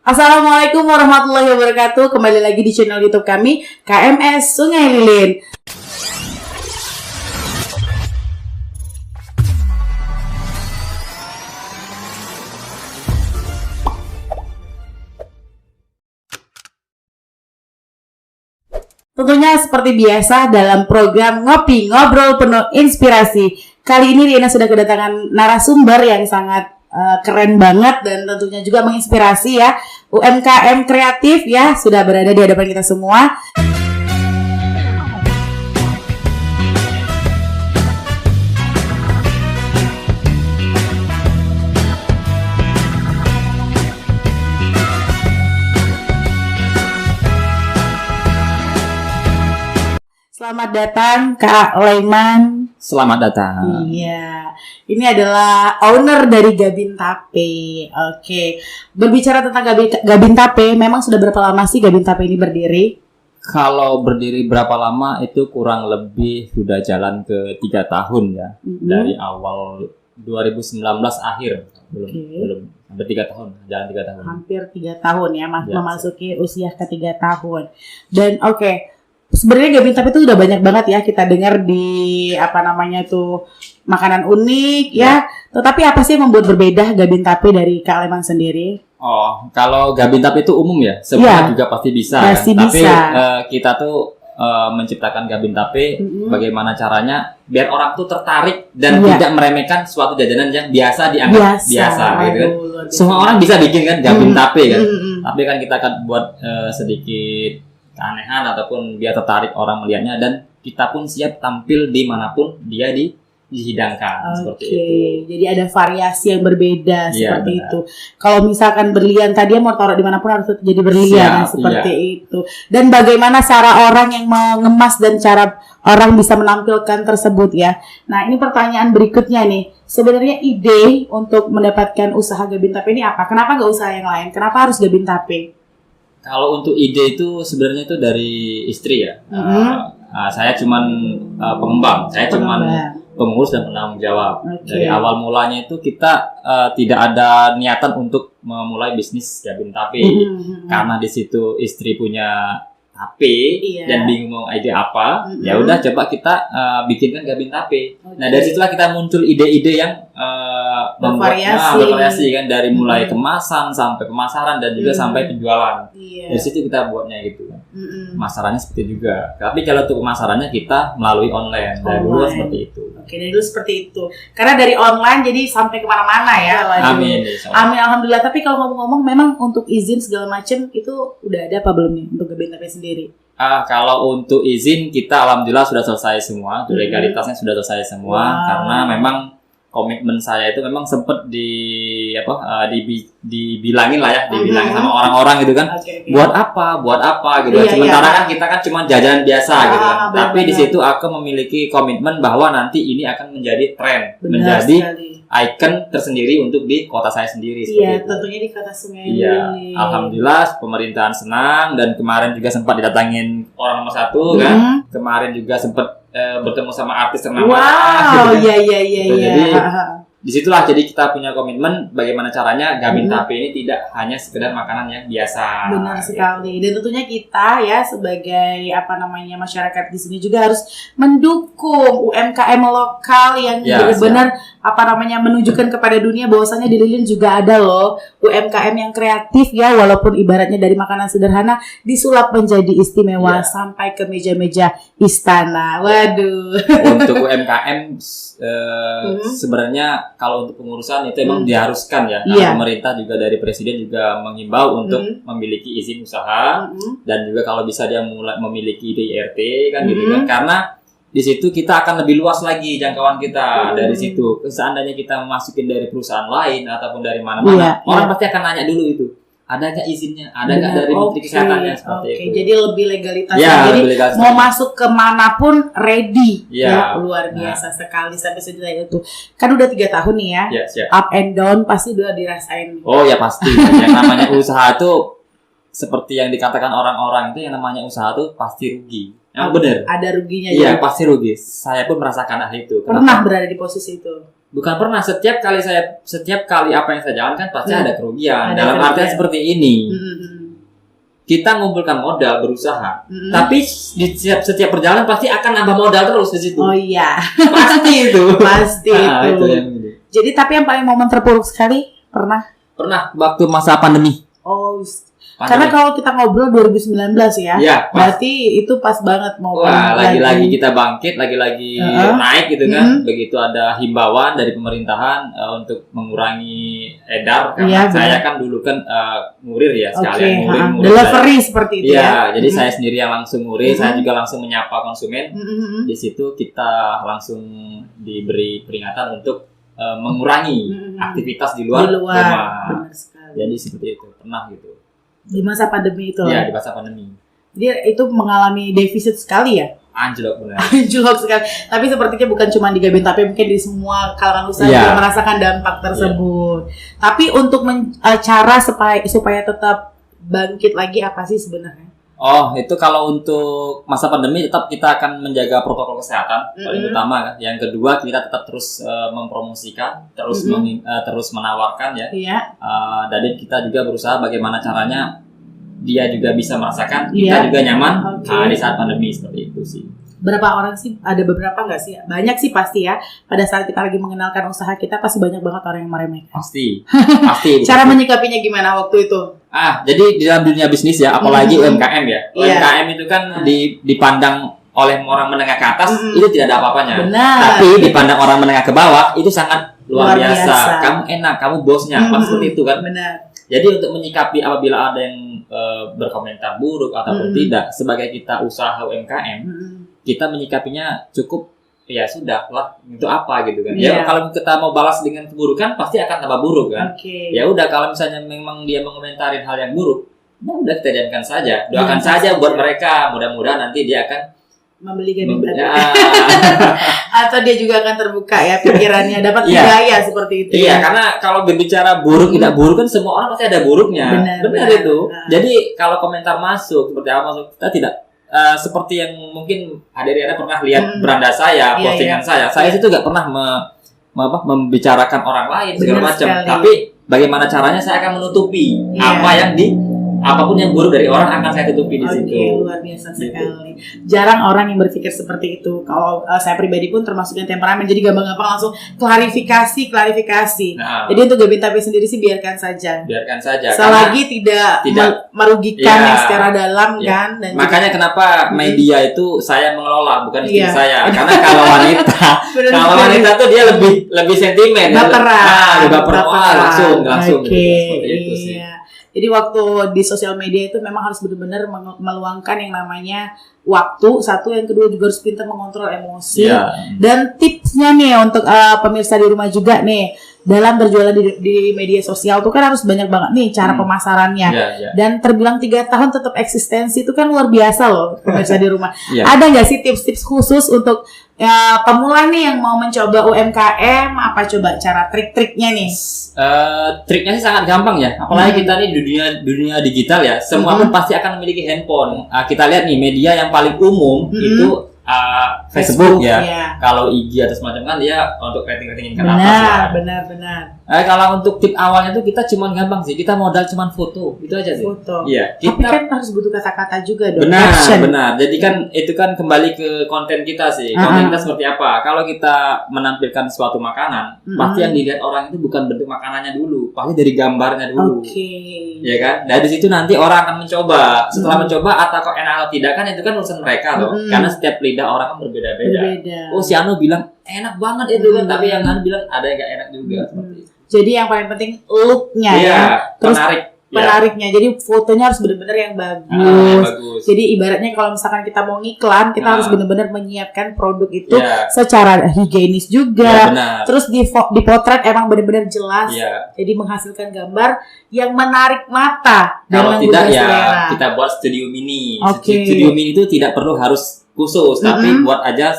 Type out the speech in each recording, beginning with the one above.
Assalamualaikum warahmatullahi wabarakatuh. Kembali lagi di channel YouTube kami, KMS Sungai Lilin. Tentunya seperti biasa dalam program Ngopi Ngobrol Penuh Inspirasi. Kali ini Riana sudah kedatangan narasumber yang sangat keren banget dan tentunya juga menginspirasi ya. UMKM kreatif ya sudah berada di hadapan kita semua. Selamat datang Kak Laiman. Selamat datang. Iya, ini adalah owner dari Gabin Tape. Oke, berbicara tentang Gabin Tape, memang sudah berapa lama sih Gabin Tape ini berdiri? Kalau berdiri berapa lama itu kurang lebih sudah jalan ke 3 tahun ya. Dari awal 2019 akhir belum hampir 3 tahun, jalan 3 tahun. Hampir 3 tahun ya, memasuki usia ke 3 tahun. Dan sebenarnya Gabin Tape itu udah banyak banget ya kita dengar di makanan unik ya. Tetapi apa sih yang membuat berbeda Gabin Tape dari Kak Laiman sendiri? Oh, kalau Gabin Tape itu umum ya, semua juga pasti bisa. Tapi kita tuh menciptakan Gabin Tape bagaimana caranya biar orang tuh tertarik dan tidak meremehkan suatu jajanan yang biasa dianggap biasa gitu kan. Semua orang bisa bikin kan Gabin Tape kan. Tapi kan kita akan buat sedikit keanehan ataupun biar tertarik orang melihatnya dan kita pun siap tampil dimanapun dia dihidangkan seperti itu. Jadi ada variasi yang berbeda seperti itu. Kalau misalkan berlian tadi mau taruh dimanapun harus jadi berlian seperti itu. Dan bagaimana cara orang yang mengemas dan cara orang bisa menampilkan tersebut ya. Nah ini pertanyaan berikutnya nih. Sebenarnya ide untuk mendapatkan usaha Gabin Tape ini apa? Kenapa nggak usaha yang lain? Kenapa harus Gabin Tape? Kalau untuk ide itu sebenarnya itu dari istri ya. Saya cuman pengembang, saya cuman pengurus dan penanggung jawab. Dari awal mulanya itu kita tidak ada niatan untuk memulai bisnis Gabin Tape. Karena di situ istri punya tape dan bingung mau ide apa, ya udah coba kita bikinkan Gabin Tape. Nah dari situlah kita muncul ide-ide yang bervariasi kan, dari mulai kemasan sampai pemasaran dan juga sampai penjualan. Dari situ kita buatnya gitu kan. Pemasarannya seperti juga. Tapi kalau untuk pemasarannya kita melalui online. Dari dulu seperti itu. Oke, dari dulu seperti itu. Karena dari online jadi sampai kemana-mana ya. Amin. Amin, alhamdulillah. Tapi kalau ngomong-ngomong, memang untuk izin segala macam itu udah ada apa belum nih untuk Gabin Tape sendiri? Kalau untuk izin kita alhamdulillah sudah selesai semua. Legalitasnya sudah selesai semua. Karena memang komitmen saya itu memang sempat dibilangin lah ya, dibilangin sama orang-orang gitu kan. Buat apa gitu. Sementara kan kita kan cuma jajanan biasa gitu kan. Tapi di situ aku memiliki komitmen bahwa nanti ini akan menjadi tren, menjadi ikon tersendiri untuk di kota saya sendiri. Iya, tentunya di kota Sungai Lilin. Alhamdulillah pemerintahan senang dan kemarin juga sempat didatangin orang nomor 1 kan. Kemarin juga sempat bertemu sama artis ternama. Iya. Jadi disitulah jadi kita punya komitmen bagaimana caranya Gabin Tape ini tidak hanya sekedar makanan yang biasa. Benar sekali. Dan tentunya kita ya sebagai masyarakat di sini juga harus mendukung UMKM lokal yang benar-benar menunjukkan kepada dunia bahwasanya di Lilin juga ada loh UMKM yang kreatif ya, walaupun ibaratnya dari makanan sederhana disulap menjadi istimewa sampai ke meja-meja istana. Waduh. Untuk UMKM sebenarnya kalau untuk pengurusan itu emang diharuskan ya. Karena pemerintah juga dari presiden juga menghimbau untuk memiliki izin usaha dan juga kalau bisa dia memiliki IRT kan gitu kan. Karena di situ kita akan lebih luas lagi jangkauan kita. Dari situ seandainya kita memasukin dari perusahaan lain ataupun dari mana-mana, orang pasti akan nanya dulu itu. Ada nggak izinnya? Ada nggak dari Menteri Kesehatannya seperti itu? Jadi lebih legalitasnya. Jadi mau masuk kemanapun ready. Luar biasa sekali sampai sejuta itu. Kan udah 3 tahun nih ya. Up and down pasti udah dirasain. Oh ya pasti. Yang namanya usaha tuh seperti yang dikatakan orang-orang itu, yang namanya usaha tuh pasti rugi. Benar. Ada ruginya. Iya, pasti rugi. Saya pun merasakan hal itu. Pernah berada di posisi itu. Bukan pernah, setiap kali apa yang saya jalankan pasti ada kerugian. Ada Dalam kerugian. artian seperti ini. Kita ngumpulkan modal berusaha, tapi di setiap perjalanan pasti akan nambah modal terus di situ. Oh iya. Pasti itu. Pasti itu. Jadi tapi yang paling momen terpuruk sekali pernah waktu masa pandemi. Oh, karena kalau kita ngobrol 2019 ya, berarti itu pas banget mau. Wah, lagi-lagi kita bangkit, lagi-lagi naik gitu kan. Begitu ada himbauan dari pemerintahan untuk mengurangi edar, karena saya kan dulu kan ngurir ya, sekalian ngurir delivery seperti itu ya. Jadi saya sendiri yang langsung ngurir, saya juga langsung menyapa konsumen. Di situ kita langsung diberi peringatan untuk mengurangi aktivitas di luar rumah. Jadi seperti itu, pernah gitu. Di masa pandemi itu. Iya, di masa pandemi. Jadi itu mengalami defisit sekali ya? Anjlok benar. Anjlok sekali. Tapi sepertinya bukan cuma di Gabin, tapi mungkin di semua kalangan usaha juga merasakan dampak tersebut. Tapi untuk cara supaya tetap bangkit lagi apa sih sebenarnya? Oh, itu kalau untuk masa pandemi tetap kita akan menjaga protokol kesehatan paling utama kan. Yang kedua kita tetap terus mempromosikan, terus menawarkan ya. Dan kita juga berusaha bagaimana caranya dia juga bisa merasakan, kita juga nyaman di saat pandemi seperti itu sih. Berapa orang sih? Ada beberapa nggak sih? Banyak sih pasti ya. Pada saat kita lagi mengenalkan usaha kita pasti banyak banget orang yang meremehkan. Pasti. Cara menyikapinya gimana waktu itu? Jadi di dalam dunia bisnis ya, apalagi UMKM ya. UMKM itu kan dipandang oleh orang menengah ke atas itu tidak ada apa-apanya. Tapi dipandang orang menengah ke bawah itu sangat luar biasa. Kamu enak, kamu bosnya, seperti itu kan. Benar. Jadi untuk menyikapi apabila ada yang berkomentar buruk ataupun tidak, sebagai kita usaha UMKM, kita menyikapinya cukup ya sudah lah, itu apa gitu kan. Ya kalau kita mau balas dengan keburukan pasti akan tambah buruk kan. Ya udah, kalau misalnya memang dia menkomentarin hal yang buruk, udah kita diamkan saja, doakan saja buat mereka, mudah-mudahan nanti dia akan membeli Gabin tadi. Atau dia juga akan terbuka ya pikirannya, dapat hidayah seperti itu. Iya, karena kalau berbicara buruk tidak buruk kan semua orang pasti ada buruknya. Benar itu. Jadi kalau komentar masuk seperti apa masuk, kita tidak seperti yang mungkin Adriana pernah lihat beranda saya, postingan saya itu gak pernah membicarakan orang lain segala macam. Tapi bagaimana caranya saya akan menutupi apa yang apapun yang buruk dari orang akan saya tutupi di situ. Luar biasa sekali. Jarang orang yang berpikir seperti itu. Kalau saya pribadi pun termasuk yang temperamen, jadi gampang-gampang langsung klarifikasi. Jadi untuk Gabin Tapi sendiri sih biarkan saja. Selagi tidak merugikan yang secara dalam kan. Dan makanya kenapa media itu saya mengelola, bukan istri saya. Karena kalau wanita tuh dia lebih sentimen. Baperan. Langsung. Seperti itu sih. Jadi waktu di sosial media itu memang harus benar-benar meluangkan yang namanya waktu, satu, yang kedua juga harus pintar mengontrol emosi. Dan tipsnya nih untuk pemirsa di rumah juga nih, dalam berjualan di media sosial tuh kan harus banyak banget nih cara pemasarannya. Dan terbilang 3 tahun tetap eksistensi itu kan luar biasa loh pemirsa di rumah. Ada nggak sih tips-tips khusus untuk pemula nih yang mau mencoba UMKM, apa coba cara trik-triknya nih? Triknya sih sangat gampang ya, apalagi kita nih dunia digital ya, semua pun pasti akan memiliki handphone. Kita lihat nih media yang paling umum itu Facebook ya. Kalau IG atau semacam kan dia untuk rating-rating ke atas ya. Benar. Kalau untuk tip awalnya tuh kita cuman gampang sih, kita modal cuman foto, itu aja sih. Tapi kan harus butuh kata-kata juga dong. Benar. Jadi kan itu kan kembali ke konten kita sih. Konten kita seperti apa? Kalau kita menampilkan suatu makanan, pasti yang dilihat orang itu bukan bentuk makanannya dulu, pasti dari gambarnya dulu. Ya kan? Dari situ nanti orang akan mencoba. Setelah mencoba atau kok enak atau tidak kan itu kan urusan mereka loh. Karena setiap lidah orang kan berbeda-beda. Oh, si Anu bilang enak banget itu kan, tapi yang Anu bilang ada yang gak enak juga seperti itu. Jadi yang paling penting look-nya ya. Terus penariknya. Jadi fotonya harus benar-benar yang bagus. Jadi ibaratnya kalau misalkan kita mau ngiklan, kita harus benar-benar menyiapkan produk itu secara higienis juga. Terus dipotret emang benar-benar jelas. Jadi menghasilkan gambar yang menarik mata. Kalau tidak ya kita buat studio mini. Studio mini itu tidak perlu harus khusus, tapi buat aja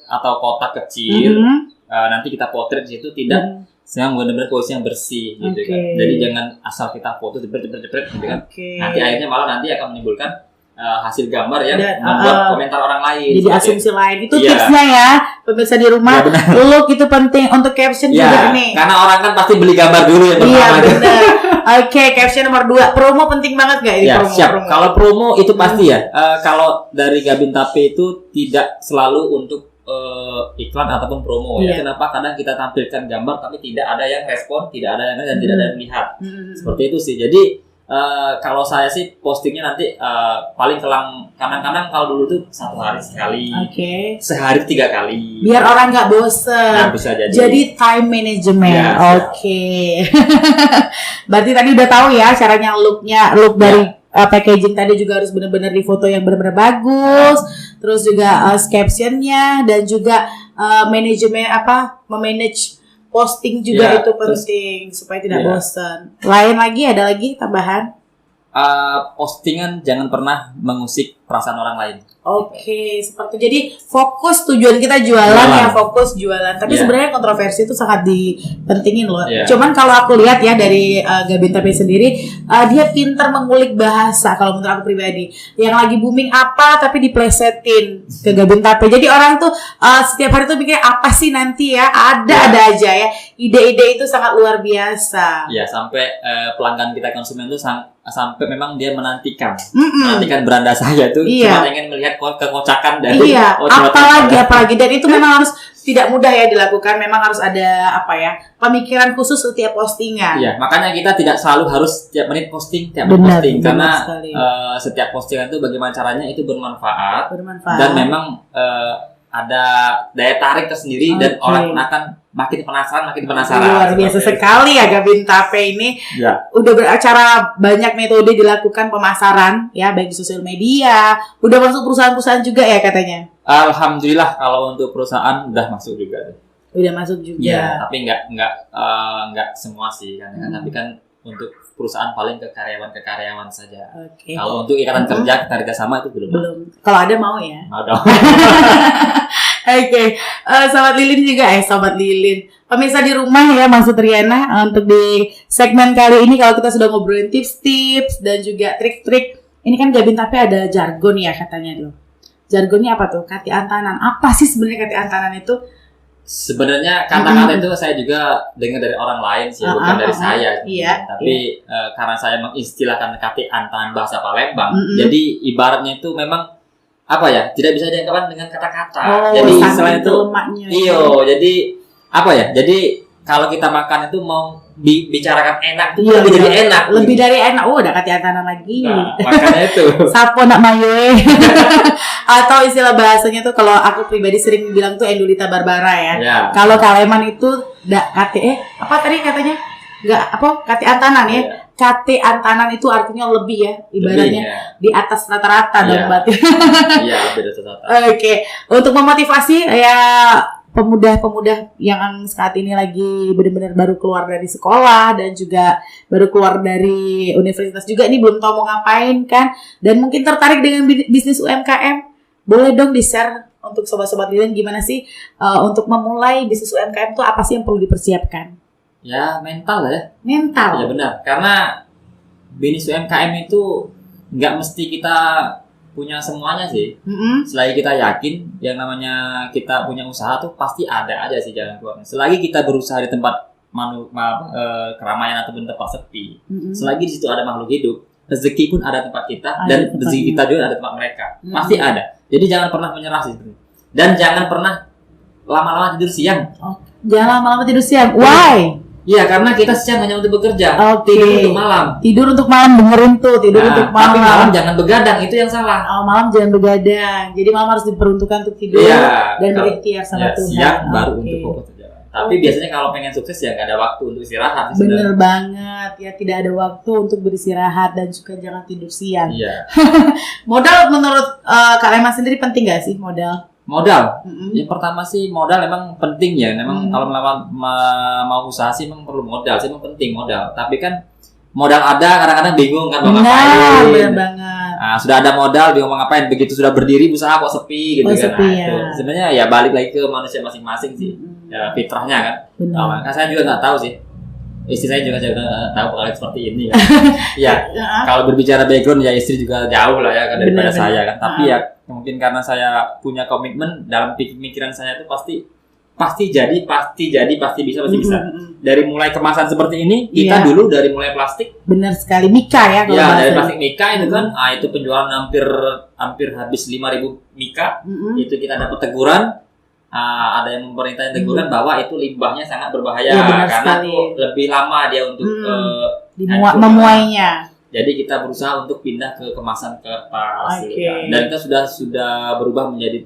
atau kotak kecil. Nanti kita potret di situ tidak yang benar-benar posisi yang bersih gitu kan. Jadi jangan asal kita foto jepret gitu kan. Nanti akhirnya malah nanti akan menimbulkan hasil gambar yang membuat komentar orang lain. Jadi asumsi lain. Itu tipsnya ya, pemirsa di rumah. Look itu penting untuk caption juga nih. Karena orang kan pasti beli gambar dulu yang pertama. Iya benar. Oke, caption nomor 2. Promo penting banget nggak ini promo? Siap. Kalau promo itu pasti ya. Kalau dari Gabin Tape itu tidak selalu untuk iklan ataupun promo ya. Kenapa? Kadang kita tampilkan gambar tapi tidak ada yang respon, tidak ada yang dan tidak ada yang lihat. Seperti itu sih. Jadi kalau saya sih postingnya nanti paling kadang-kadang kalau dulu tuh 1 hari sekali, sehari 3 kali. Biar orang nggak bosen. Nah, bisa jadi. Jadi time management. Berarti tadi udah tahu ya caranya look dari packaging tadi juga harus benar-benar di foto yang benar-benar bagus. Terus juga captionnya dan juga manajemen memanage posting juga itu penting supaya tidak bosan. Ada lagi tambahan? Postingan jangan pernah mengusik perasaan orang lain. Seperti jadi fokus tujuan kita jualan. Fokus jualan. Tapi sebenarnya kontroversi itu sangat dipentingin loh. Cuman kalau aku lihat ya dari Gabin Tape sendiri, dia pintar mengulik bahasa kalau menurut aku pribadi. Yang lagi booming apa tapi diplesetin ke Gabin Tape. Jadi orang tuh setiap hari tuh pikir apa sih nanti ya? Ada aja ya. Ide-ide itu sangat luar biasa. Ya, sampai pelanggan kita konsumen tuh sampai memang dia menantikan beranda saya tuh cuma ingin melihat kekocakan dari apalagi dan itu memang harus tidak mudah ya dilakukan. Memang harus ada pemikiran khusus setiap postingan. Iya, makanya kita tidak selalu harus tiap menit posting karena setiap postingan itu bagaimana caranya itu bermanfaat. Dan memang ada daya tarik tersendiri dan orang akan makin penasaran. Luar biasa sekali ya Gabin Tape ini. Udah beracara banyak metode dilakukan pemasaran ya, baik di sosial media. Udah masuk perusahaan-perusahaan juga ya katanya. Alhamdulillah kalau untuk perusahaan udah masuk juga. Udah masuk juga. Ya, tapi enggak semua sih kan. Tapi kan untuk perusahaan paling ke karyawan saja. Kalau untuk ikatan kerja kita kerjasama itu belum. Kalau ada mau ya. Ada. Sobat Lilin juga Sobat Lilin. Pemirsa di rumah ya, maksud Riana untuk di segmen kali ini kalau kita sudah ngobrolin tips-tips dan juga trik-trik. Ini kan Gabin Tape ada jargon ya katanya loh. Jargonnya apa tuh? Kati Antanan. Apa sih sebenarnya Kati Antanan itu? Sebenarnya kata-kata itu saya juga dengar dari orang lain sih, bukan dari saya. Tapi karena saya mengistilahkan Kati Antanan bahasa Palembang, jadi ibaratnya itu memang tidak bisa diungkapkan dengan kata-kata. Jadi selain itu jadi kalau kita makan itu mau bicarakan enak itu lebih dari enak. Lebih dari enak. Udah Kati Antanan lagi. Nah, makanya itu. Sapo nak mayoe. Atau istilah bahasanya tuh kalau aku pribadi sering bilang tuh Endulita Barbara ya. Kalau Kaleman itu apa tadi katanya? Kati Antanan ya. Kati Antanan itu artinya lebih ya, ibaratnya di atas rata-rata dong berarti. Iya, beda rata-rata. Untuk memotivasi ya pemuda-pemuda yang saat ini lagi benar-benar baru keluar dari sekolah dan juga baru keluar dari universitas juga, ini belum tahu mau ngapain kan, dan mungkin tertarik dengan bisnis UMKM, boleh dong di-share untuk sobat-sobat Lilin gimana sih untuk memulai bisnis UMKM itu apa sih yang perlu dipersiapkan? Ya mental ya. Mental. Ya benar, karena bisnis UMKM itu nggak mesti kita punya semuanya sih. Selagi kita yakin yang namanya kita punya usaha tuh pasti ada aja sih jalan keluarnya. Selagi kita berusaha di tempat keramaian ataupun tempat sepi, selagi di situ ada makhluk hidup, rezeki pun ada tempat kita dan rezeki kita juga ada tempat mereka. Pasti ada. Jadi jangan pernah menyerah sih. Dan jangan pernah lama-lama tidur siang. Jangan lama-lama tidur siang. Why? Iya, karena kita siang hanya untuk bekerja. Tidur untuk malam. Tidur untuk malam, dengerin tuh. Tidur untuk malam. Tapi malam jangan begadang, itu yang salah. Malam jangan begadang. Jadi malam harus diperuntukkan untuk tidur dan berikhtiar sama Tuhan. Siang baru untuk fokus kerja. Tapi biasanya kalau pengen sukses ya nggak ada waktu untuk istirahat. Bener banget ya, tidak ada waktu untuk beristirahat dan juga jangan tidur siang. Iya. Modal menurut Kak Lema sendiri penting nggak sih modal? Yang pertama sih modal emang penting ya. Memang kalau mau usaha sih memang perlu modal sih, memang penting modal. Tapi kan modal ada kadang-kadang bingung kan mau ngapain. Benar banget. Sudah ada modal bingung mau ngapain, begitu sudah berdiri usaha kok sepi gitu kan. Itu sebenarnya ya balik lagi ke manusia masing-masing sih. Ya fitrahnya kan. Nah, saya juga nggak tahu sih. istri saya juga tahu pengalaman seperti ini ya. Ya, kalau berbicara background ya istri juga jauh lah ya kan daripada saya kan. Tapi ya mungkin karena saya punya komitmen dalam pikiran saya itu pasti bisa. Dari mulai kemasan seperti ini kita dulu dari mulai plastik. Benar sekali, Mika ya kalau dari plastik Mika itu kan itu penjualan hampir habis 5.000 Mika. Itu kita dapat teguran. Ada yang memerintah teguran bahwa itu limbahnya sangat berbahaya karena lebih lama dia untuk memuainya. Jadi kita berusaha untuk pindah ke kemasan kertas, dan kita sudah berubah menjadi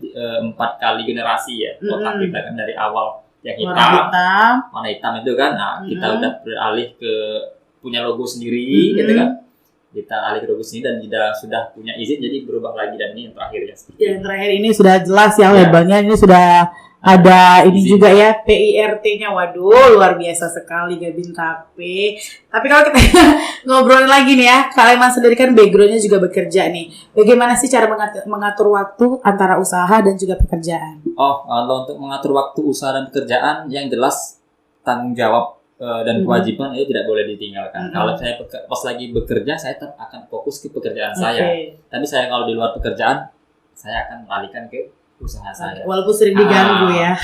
4 kali generasi ya kotak kita kan dari awal yang warna hitam itu kan, kita udah beralih ke punya logo sendiri gitu kan, kita alih ke logo sendiri dan sudah punya izin jadi berubah lagi dan ini yang terakhir ya. Yang terakhir ini sudah jelas ya labelnya ini sudah ada ini izin. Juga ya PIRT-nya, waduh luar biasa sekali Gabin Tape. Tapi kalau kita ngobrolin lagi nih ya, kalian sendiri kan background-nya juga bekerja nih. Bagaimana sih cara mengatur waktu antara usaha dan juga pekerjaan? Kalau untuk mengatur waktu usaha dan pekerjaan yang jelas tanggung jawab dan kewajiban itu tidak boleh ditinggalkan. Kalau saya pas lagi bekerja saya tetap akan fokus ke pekerjaan saya. Tapi saya kalau di luar pekerjaan saya akan alihkan ke usaha saya. Walaupun sering diganggu ya.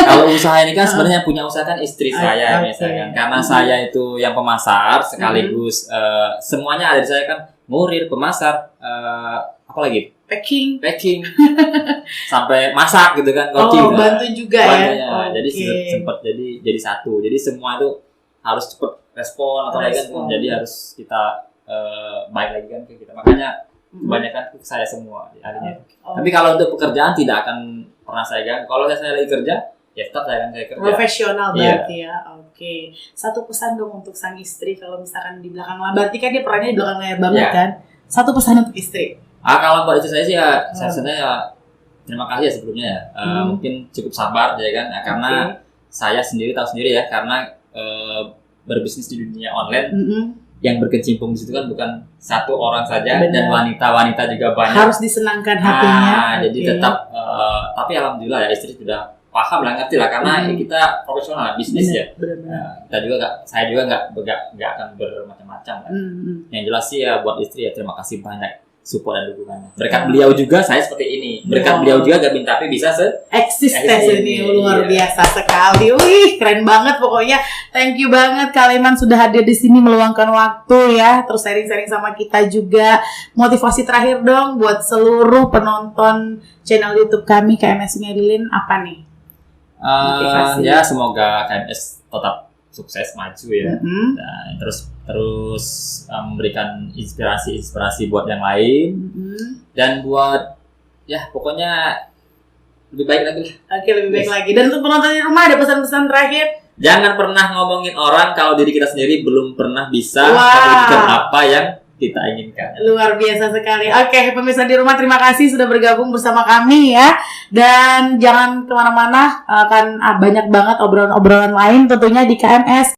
Kalau usaha ini kan sebenarnya punya usaha kan istri saya misalkan. Karena saya itu yang pemasar sekaligus semuanya ada di saya kan, murir, pemasar, apa lagi? Packing. Sampai masak gitu kan, bantu juga ya. Jadi sempat jadi satu. Jadi semua itu harus cepat respon atau lagi kan. Jadi harus kita baik lagi kan ke kita. Makanya kebanyakan ke saya semua adanya. Tapi kalau untuk pekerjaan tidak akan pernah saya ganggu. Kalau saya lagi kerja, ya tetap saya kerja. Profesional berarti ya. Oke. Satu pesan dong untuk sang istri kalau misalkan di belakang layar. Berarti kan dia perannya di belakang layar banget kan. Satu pesan untuk istri. Kalau buat istri saya sih saya sebenarnya terima kasih ya sebelumnya ya. Mungkin cukup sabar ya kan. Karena saya tahu sendiri ya, karena berbisnis di dunia online. Yang berkecimpung di situ kan bukan satu orang saja. Benar. Dan wanita-wanita juga banyak. Harus disenangkan hatinya. Jadi tetap tapi alhamdulillah ya istri sudah paham lah, ngerti lah karena kita profesional bisnis ya. Saya juga nggak akan bermacam-macam kan. Yang jelas sih ya buat istri ya terima kasih banyak support dan dukungannya. Berkat beliau juga saya seperti ini. Berkat beliau juga Gabin Tape bisa eksis ini luar biasa sekali. Wih, keren banget pokoknya. Thank you banget Kaliman sudah hadir di sini meluangkan waktu ya, terus sharing-sharing sama kita juga. Motivasi terakhir dong buat seluruh penonton channel YouTube kami KMS Marilyn apa nih? Ya semoga KMS tetap sukses maju ya. Dan terus memberikan inspirasi buat yang lain dan buat ya pokoknya lebih baik lagi lah. Oke, lebih baik lagi. Dan untuk penonton di rumah ada pesan-pesan terakhir? Jangan pernah ngomongin orang kalau diri kita sendiri belum pernah bisa mewujudkan apa yang kita inginkan. Luar biasa sekali. Oke, pemirsa di rumah terima kasih sudah bergabung bersama kami ya. Dan jangan kemana-mana, akan banyak banget obrolan-obrolan lain tentunya di KMS.